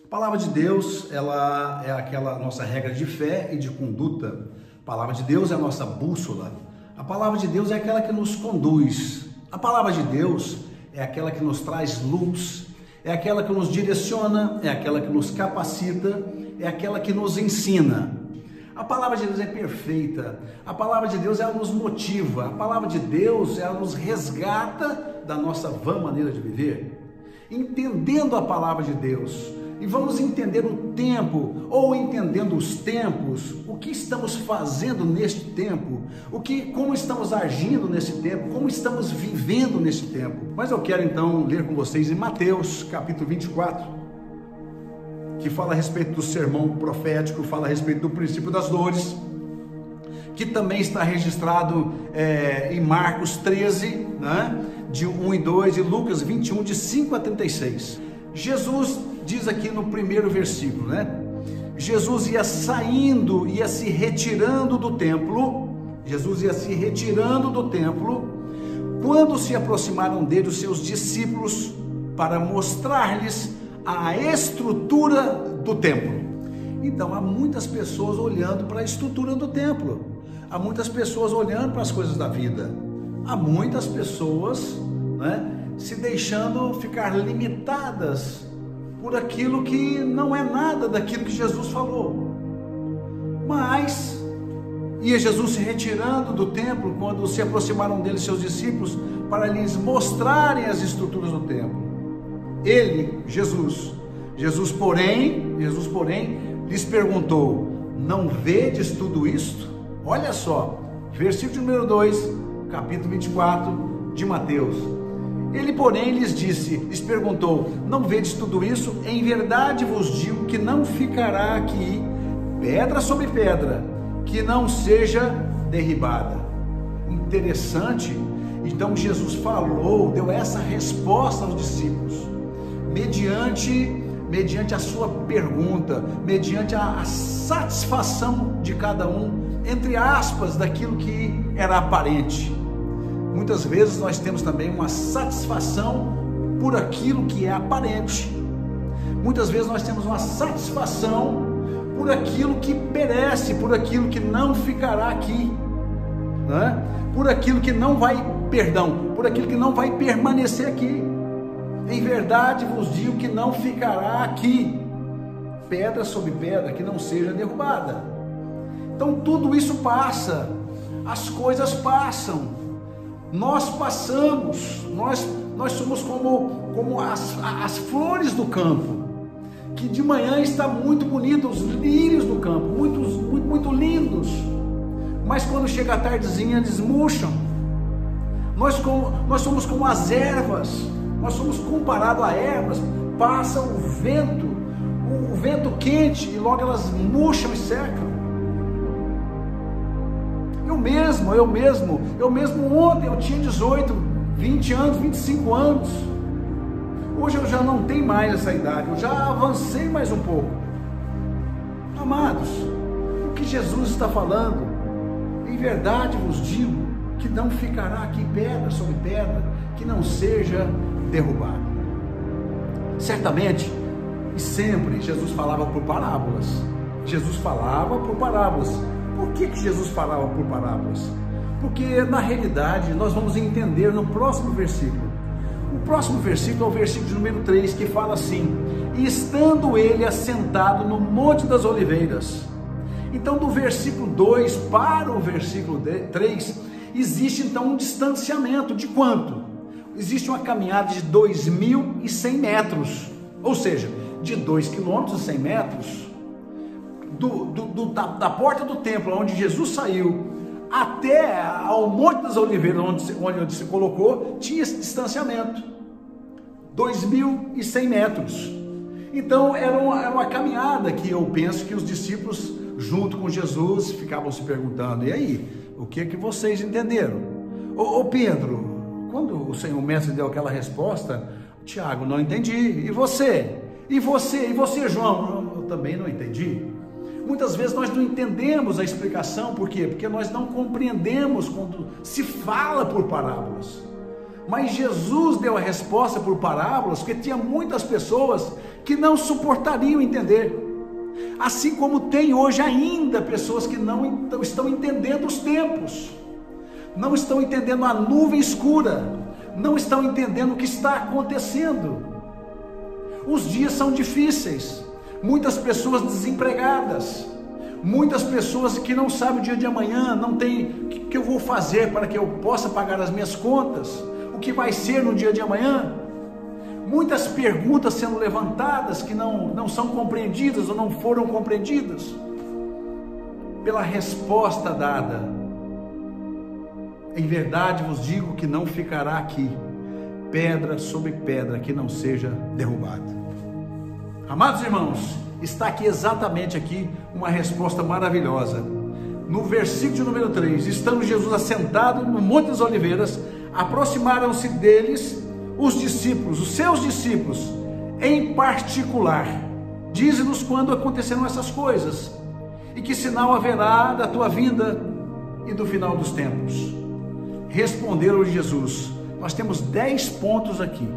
A palavra de Deus, ela é aquela nossa regra de fé e de conduta. A palavra de Deus é a nossa bússola. A palavra de Deus é aquela que nos conduz. A palavra de Deus é aquela que nos traz luz, é aquela que nos direciona, é aquela que nos capacita, é aquela que nos ensina. A palavra de Deus é perfeita, a palavra de Deus ela nos motiva, a palavra de Deus ela nos resgata da nossa vã maneira de viver. Entendendo a palavra de Deus, e vamos entender o tempo, ou entendendo os tempos, o que estamos fazendo neste tempo, como estamos agindo nesse tempo, como estamos vivendo nesse tempo. Mas eu quero então ler com vocês em Mateus capítulo 24, que fala a respeito do sermão profético, fala a respeito do princípio das dores, que também está registrado em Marcos 13, né, de 1 e 2, e Lucas 21, de 5 a 36. Jesus diz aqui no primeiro versículo, né? Jesus ia saindo, ia se retirando do templo, quando se aproximaram dele os seus discípulos para mostrar-lhes a estrutura do templo. Então há muitas pessoas olhando para a estrutura do templo, há muitas pessoas olhando para as coisas da vida, há muitas pessoas, né, se deixando ficar limitadas por aquilo que não é nada daquilo que Jesus falou. Mas ia Jesus se retirando do templo quando se aproximaram dele seus discípulos para lhes mostrarem as estruturas do templo. Ele, Jesus, porém, lhes perguntou: não vedes tudo isto? Olha só, versículo número 2, capítulo 24 de Mateus. Ele, porém, lhes perguntou: não vedes tudo isso? Em verdade vos digo que não ficará aqui pedra sobre pedra que não seja derribada. Interessante. Então Jesus falou, deu essa resposta aos discípulos, mediante a sua pergunta, mediante a satisfação de cada um, entre aspas, daquilo que era aparente. Muitas vezes nós temos também uma satisfação por aquilo que é aparente. Muitas vezes nós temos uma satisfação por aquilo que perece, por aquilo que não ficará aqui, né? Por aquilo que não vai, por aquilo que não vai permanecer aqui. Em verdade vos digo que não ficará aqui pedra sobre pedra que não seja derrubada. Então tudo isso passa, as coisas passam, nós passamos, nós somos como as flores do campo, que de manhã está muito bonito, os lírios do campo, muito lindos, mas quando chega a tardezinha eles murcham. Nós somos como as ervas, nós somos comparados a ervas, passa o vento quente e logo elas murcham e secam. Eu mesmo ontem eu tinha 18, 20 anos, 25 anos. Hoje eu já não tenho mais essa idade, eu já avancei mais um pouco. Amados, o que Jesus está falando? Em verdade vos digo que não ficará aqui pedra sobre pedra que não seja derrubada. Certamente e sempre Jesus falava por parábolas. Por que Jesus falava por parábolas? Porque na realidade nós vamos entender no próximo versículo. O próximo versículo é o versículo número 3, que fala assim: e estando ele assentado no Monte das Oliveiras. Então do versículo 2 para o versículo 3 existe então um distanciamento de quanto? Existe uma caminhada de 2.100 metros, ou seja, de 2 km e 100 metros, da porta do templo, onde Jesus saiu, até ao Monte das Oliveiras, onde se colocou, tinha esse distanciamento, 2.100 metros. Então era uma caminhada que eu penso que os discípulos, junto com Jesus, ficavam se perguntando: e aí, o que é que vocês entenderam? Ô Pedro, quando o Senhor Mestre deu aquela resposta, Tiago, não entendi. E você? E você, João? Eu também não entendi. Muitas vezes nós não entendemos a explicação, por quê? Porque nós não compreendemos quando se fala por parábolas. Mas Jesus deu a resposta por parábolas, porque tinha muitas pessoas que não suportariam entender. Assim como tem hoje ainda pessoas que não estão entendendo os tempos, não estão entendendo a nuvem escura, não estão entendendo o que está acontecendo. Os dias são difíceis, muitas pessoas desempregadas, muitas pessoas que não sabem o dia de amanhã, não tem o que eu vou fazer para que eu possa pagar as minhas contas, o que vai ser no dia de amanhã. Muitas perguntas sendo levantadas que não são compreendidas ou não foram compreendidas pela resposta dada. Em verdade vos digo que não ficará aqui pedra sobre pedra que não seja derrubada. Amados irmãos, está aqui exatamente aqui uma resposta maravilhosa. No versículo de número 3, estando Jesus assentado no Monte das Oliveiras, aproximaram-se deles os discípulos, os seus discípulos, em particular. Dize-nos quando acontecerão essas coisas, e que sinal haverá da tua vinda e do final dos tempos. Responderam Jesus. Nós temos 10 pontos aqui,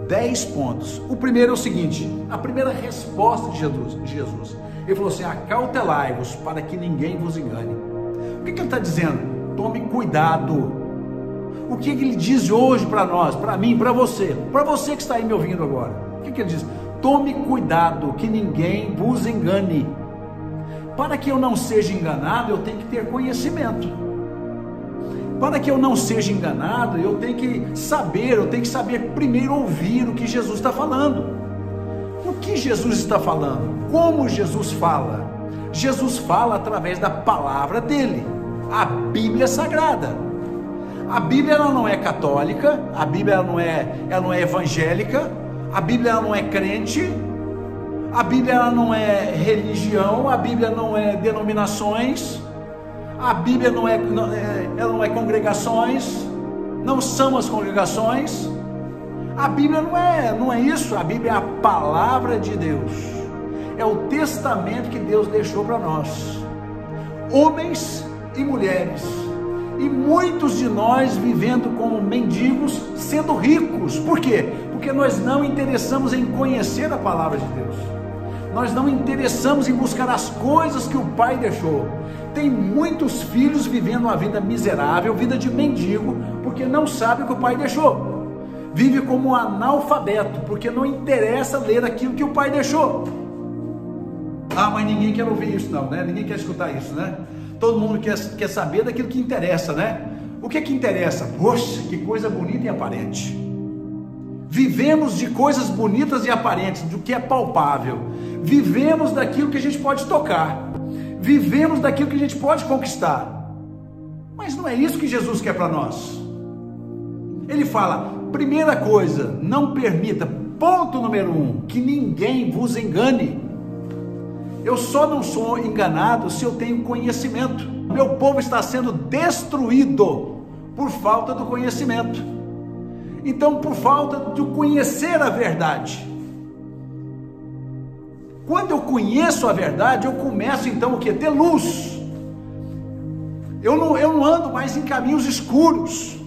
10 pontos. O primeiro é o seguinte, a primeira resposta de Jesus, ele falou assim: acautelai-vos para que ninguém vos engane. O que ele está dizendo? Tome cuidado. O que ele diz hoje para nós, para mim, para você que está aí me ouvindo agora? O que ele diz? Tome cuidado que ninguém vos engane. Para que eu não seja enganado, eu tenho que ter conhecimento. Para que eu não seja enganado, eu tenho que saber primeiro ouvir o que Jesus está falando. O que Jesus está falando? Como Jesus fala? Jesus fala através da palavra dele, a Bíblia Sagrada. A Bíblia ela não é católica, a Bíblia ela não é evangélica, a Bíblia ela não é crente, a Bíblia ela não é religião, a Bíblia não é denominações, a Bíblia ela não é congregações, não são as congregações. A Bíblia não é isso. A Bíblia é a palavra de Deus, é o testamento que Deus deixou para nós, homens e mulheres. E muitos de nós vivendo como mendigos, sendo ricos. Por quê? Porque nós não interessamos em conhecer a palavra de Deus. Nós não interessamos em buscar as coisas que o Pai deixou. Tem muitos filhos vivendo uma vida miserável, vida de mendigo, porque não sabe o que o Pai deixou. Vive como um analfabeto, porque não interessa ler aquilo que o Pai deixou. Ah, mas ninguém quer ouvir isso não, né? Ninguém quer escutar isso, né? Todo mundo quer saber daquilo que interessa, né? O que interessa? Poxa, que coisa bonita e aparente. Vivemos de coisas bonitas e aparentes, do que é palpável. Vivemos daquilo que a gente pode tocar. Vivemos daquilo que a gente pode conquistar. Mas não é isso que Jesus quer para nós. Ele fala, primeira coisa, não permita, ponto número 1, que ninguém vos engane. Eu só não sou enganado se eu tenho conhecimento. Meu povo está sendo destruído por falta do conhecimento. Então, por falta de conhecer a verdade. Quando eu conheço a verdade, eu começo então o que? Ter luz. Eu não ando mais em caminhos escuros.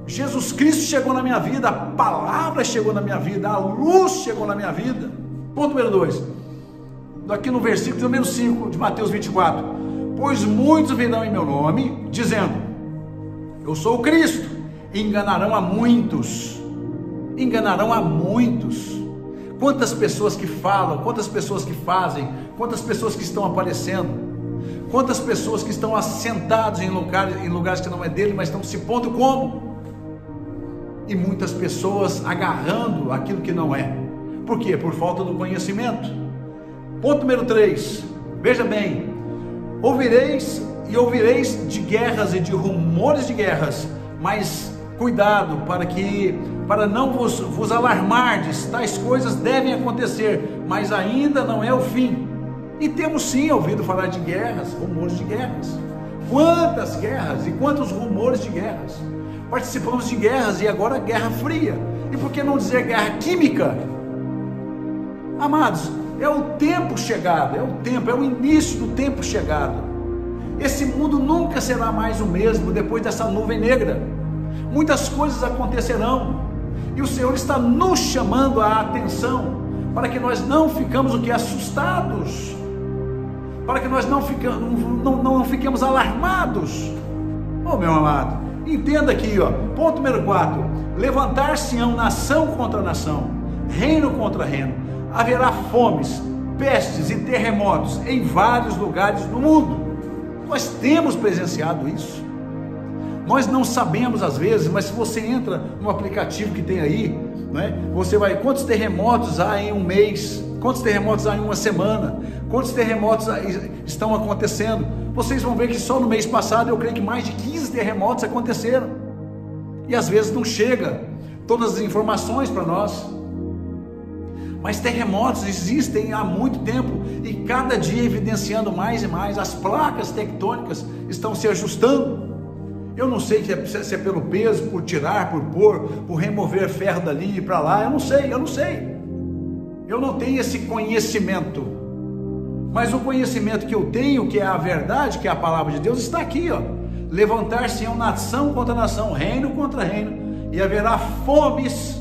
Jesus Cristo chegou na minha vida, a palavra chegou na minha vida, a luz chegou na minha vida. Ponto número 2. Aqui no versículo número 5 de Mateus 24, pois muitos virão em meu nome, dizendo, eu sou o Cristo, e enganarão a muitos. Quantas pessoas que falam, quantas pessoas que fazem, quantas pessoas que estão aparecendo, quantas pessoas que estão assentados em lugares que não é dele, mas estão se pondo como? E muitas pessoas agarrando aquilo que não é. Por quê? Por falta do conhecimento. Ponto número 3, veja bem, ouvireis de guerras e de rumores de guerras, mas cuidado para não vos alarmardes, tais coisas devem acontecer, mas ainda não é o fim. E temos sim ouvido falar de guerras, rumores de guerras. Quantas guerras e quantos rumores de guerras? Participamos de guerras e agora guerra fria. E por que não dizer guerra química? Amados, é o tempo chegado, é o início do tempo chegado. Esse mundo nunca será mais o mesmo depois dessa nuvem negra. Muitas coisas acontecerão e o Senhor está nos chamando a atenção para que nós não ficamos o que? Assustados, para que nós não fiquemos alarmados. Oh, meu amado, entenda aqui, ó, ponto número 4, levantar-se-ão nação contra nação, reino contra reino, haverá fomes, pestes e terremotos em vários lugares do mundo. Nós temos presenciado isso. Nós não sabemos às vezes, mas se você entra no aplicativo que tem aí, né, você vai, quantos terremotos há em um mês, quantos terremotos há em uma semana, quantos terremotos estão acontecendo. Vocês vão ver que só no mês passado eu creio que mais de 15 terremotos aconteceram, e às vezes não chega todas as informações para nós, mas terremotos existem há muito tempo, e cada dia evidenciando mais e mais. As placas tectônicas estão se ajustando. Eu não sei se é pelo peso, por tirar, por pôr, por remover ferro dali e para lá, eu não sei, eu não tenho esse conhecimento, mas o conhecimento que eu tenho, que é a verdade, que é a palavra de Deus, está aqui, ó. Levantar-se-ão nação contra nação, reino contra reino, e haverá fomes,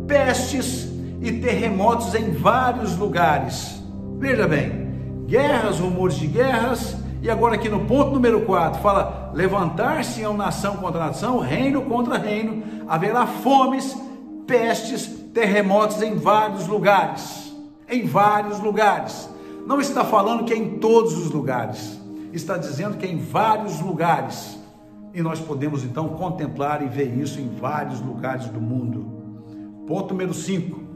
pestes e terremotos em vários lugares. Veja bem, guerras, rumores de guerras. E agora aqui no ponto número 4, fala, levantar-se-ão nação contra nação, reino contra reino, haverá fomes, pestes, terremotos em vários lugares. Em vários lugares. Não está falando que é em todos os lugares, está dizendo que é em vários lugares. E nós podemos então contemplar e ver isso em vários lugares do mundo. Ponto número 5.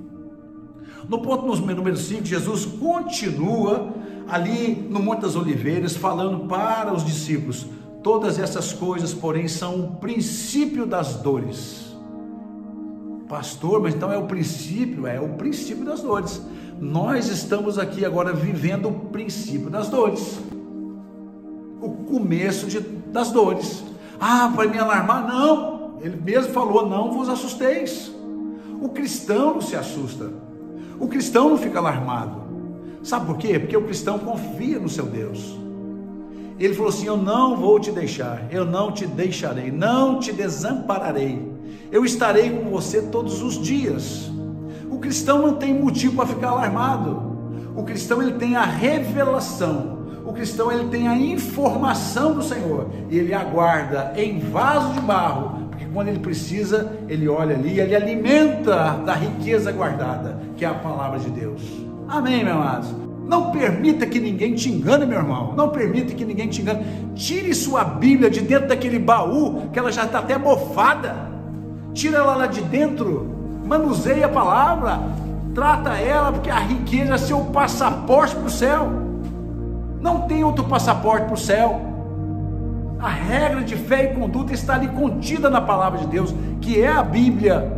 No ponto número 5, Jesus continua ali no Monte das Oliveiras, falando para os discípulos, todas essas coisas, porém, são o princípio das dores. Pastor, mas então é o princípio das dores. Nós estamos aqui agora vivendo o princípio das dores, o começo das dores. Ah, para me alarmar? Não, ele mesmo falou, não vos assusteis. O cristão não se assusta, o cristão não fica alarmado. Sabe por quê? Porque o cristão confia no seu Deus. Ele falou assim, eu não vou te deixar, eu não te deixarei, não te desampararei, eu estarei com você todos os dias. O cristão não tem motivo para ficar alarmado. O cristão, ele tem a revelação, o cristão, ele tem a informação do Senhor, e ele aguarda em vaso de barro, porque quando ele precisa, ele olha ali, ele alimenta da riqueza guardada, que é a palavra de Deus. Amém, meu amado? Não permita que ninguém te engane, meu irmão. Não permita que ninguém te engane. Tire sua Bíblia de dentro daquele baú, que ela já está até mofada. Tira ela lá de dentro. Manuseie a palavra. Trata ela, porque a riqueza é seu passaporte para o céu. Não tem outro passaporte para o céu. A regra de fé e conduta está ali contida na palavra de Deus, que é a Bíblia.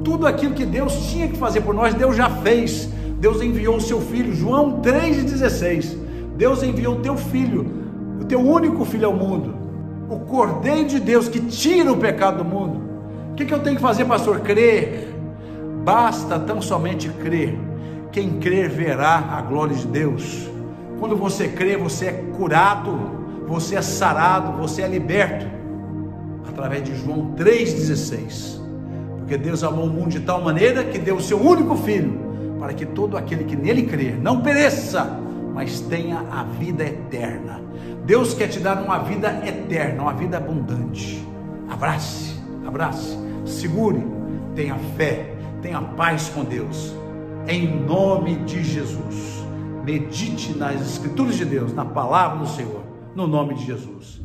Tudo aquilo que Deus tinha que fazer por nós, Deus já fez. Deus enviou o seu Filho, João 3,16, Deus enviou o teu Filho, o teu único Filho ao mundo, o Cordeiro de Deus que tira o pecado do mundo. O que eu tenho que fazer, pastor? Crer. Basta tão somente crer. Quem crer verá a glória de Deus. Quando você crê, você é curado, você é sarado, você é liberto, através de João 3,16, porque Deus amou o mundo de tal maneira que deu o seu único Filho, para que todo aquele que nele crer não pereça, mas tenha a vida eterna. Deus quer te dar uma vida eterna, uma vida abundante. Abrace, segure, tenha fé, tenha paz com Deus, em nome de Jesus. Medite nas Escrituras de Deus, na palavra do Senhor, no nome de Jesus.